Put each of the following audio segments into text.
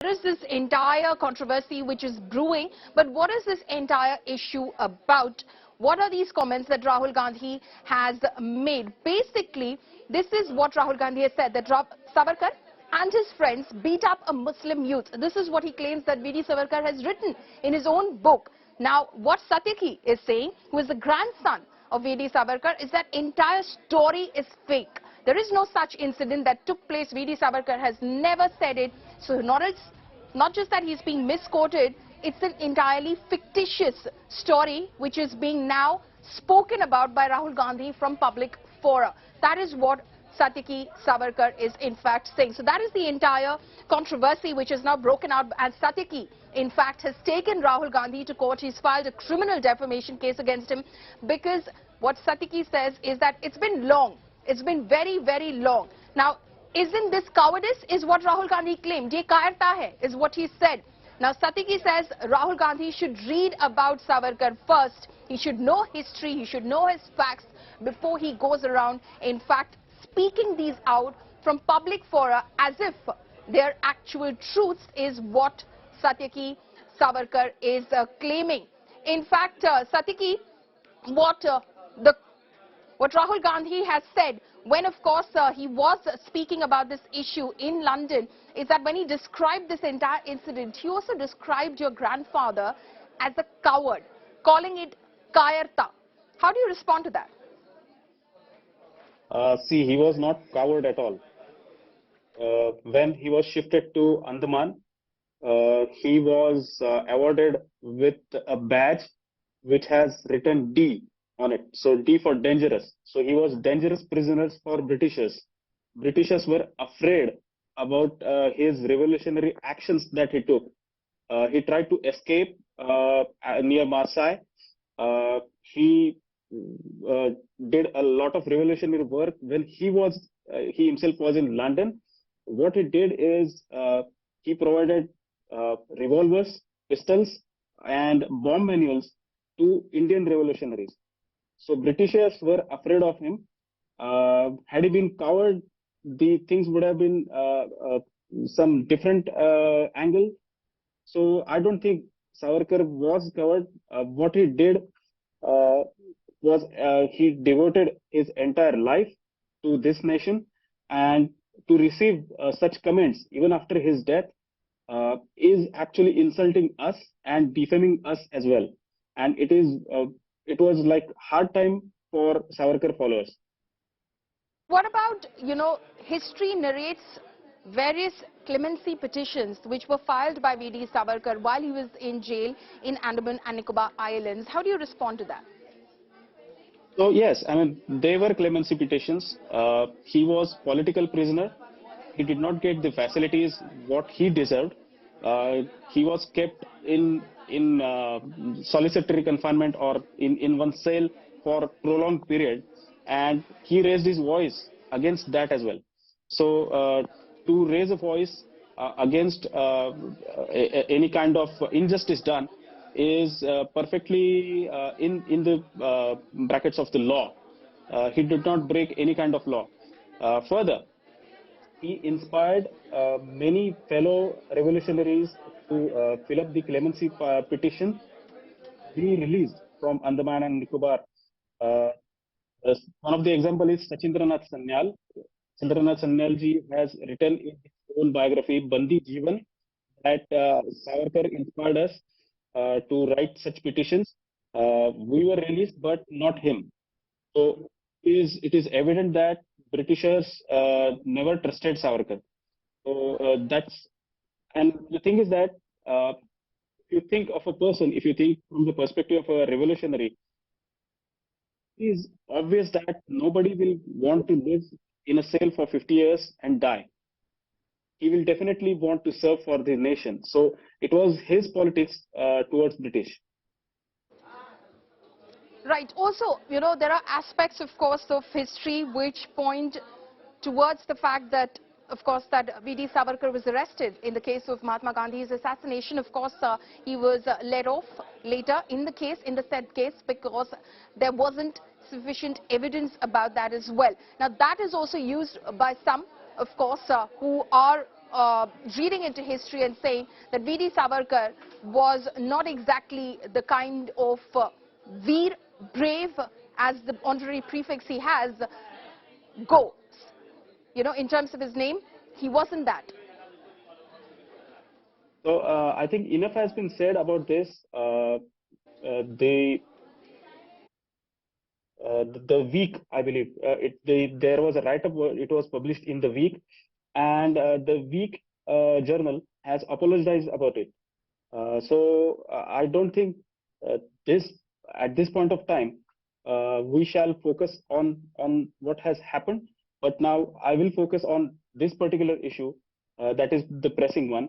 There is this entire controversy which is brewing, but what is this entire issue about? What are these comments that Rahul Gandhi has made? Basically, this is what Rahul Gandhi has said, that Savarkar and his friends beat up a Muslim youth. This is what he claims that V.D. Savarkar has written in his own book. Now, what Satyaki is saying, who is the grandson of V.D. Savarkar, is that entire story is fake. There is no such incident that took place. V.D. Savarkar has never said it. So not just that he's being misquoted, it's an entirely fictitious story which is being now spoken about by Rahul Gandhi from public fora. That is what Satyaki Savarkar is in fact saying. So that is the entire controversy which is now broken out, and Satyaki in fact has taken Rahul Gandhi to court. He's filed a criminal defamation case against him because what Satyaki says is that it's been long. It's been very, very long. Now, isn't this cowardice is what Rahul Gandhi claimed. Ye kayarta hai is what he said. Now, Satyaki says Rahul Gandhi should read about Savarkar first. He should know history. He should know his facts before he goes around, in fact, speaking these out from public fora as if their actual truths is what Satyaki Savarkar is claiming. In fact, Satyaki, what Rahul Gandhi has said when, of course, he was speaking about this issue in London is that when he described this entire incident, he also described your grandfather as a coward, calling it kayarta. How do you respond to that? See, he was not coward at all. When he was shifted to Andaman, he was awarded with a badge which has written D on it. So D for dangerous. So he was dangerous prisoners for Britishers. Britishers were afraid about his revolutionary actions that he took. He tried to escape near Marseille. He did a lot of revolutionary work when he himself was in London. What he did is he provided revolvers, pistols, and bomb manuals to Indian revolutionaries. So Britishers were afraid of him. Had he been coward, the things would have been some different angle. So I don't think Savarkar was coward. What he did was he devoted his entire life to this nation, and to receive such comments even after his death is actually insulting us and defaming us as well. And it was like hard time for Savarkar followers. What about, history narrates various clemency petitions which were filed by V.D. Savarkar while he was in jail in Andaman and Nicobar Islands. How do you respond to that? So yes, I mean, they were clemency petitions. He was political prisoner. He did not get the facilities what he deserved. He was kept in solitary confinement or in one cell for prolonged period, and he raised his voice against that as well. So to raise a voice against any kind of injustice done is perfectly in the brackets of the law. He did not break any kind of law. Further, he inspired many fellow revolutionaries to fill up the clemency petition, be released from Andaman and Nicobar. One of the examples is Sachindranath Sanyal. Sachindranath Sanyal ji has written in his own biography, Bandi Jeevan, that Savarkar inspired us to write such petitions. We were released, but not him. So it is evident that Britishers never trusted Savarkar. So and the thing is that if you think of a person, if you think from the perspective of a revolutionary, it is obvious that nobody will want to live in a cell for 50 years and die. He will definitely want to serve for the nation. So it was his politics towards British. Right. Also, there are aspects, of course, of history which point towards the fact that, of course, that V.D. Savarkar was arrested in the case of Mahatma Gandhi's assassination. Of course, he was let off later in the said case, because there wasn't sufficient evidence about that as well. Now, that is also used by some, of course, who are reading into history and saying that V.D. Savarkar was not exactly the kind of veer, brave, as the honorary prefix he has, goes. You know, in terms of his name, he wasn't that. So I think enough has been said about this. The the week, I believe, there was a write-up. It was published in the week, and the week journal has apologized about it. So I don't think uh, this at this point of time we shall focus on what has happened. But now I will focus on this particular issue, that is the pressing one,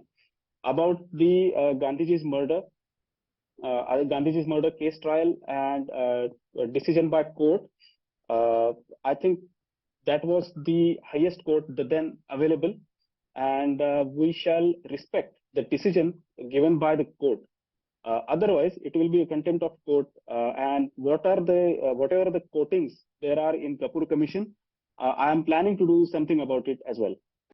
about the Gandhiji's murder, Gandhiji's murder case trial and decision by court. Uh, I think that was the highest court then available, and we shall respect the decision given by the court. Otherwise, it will be a contempt of court. And what are the whatever the quotings there are in Kapoor Commission, I am planning to do something about it as well.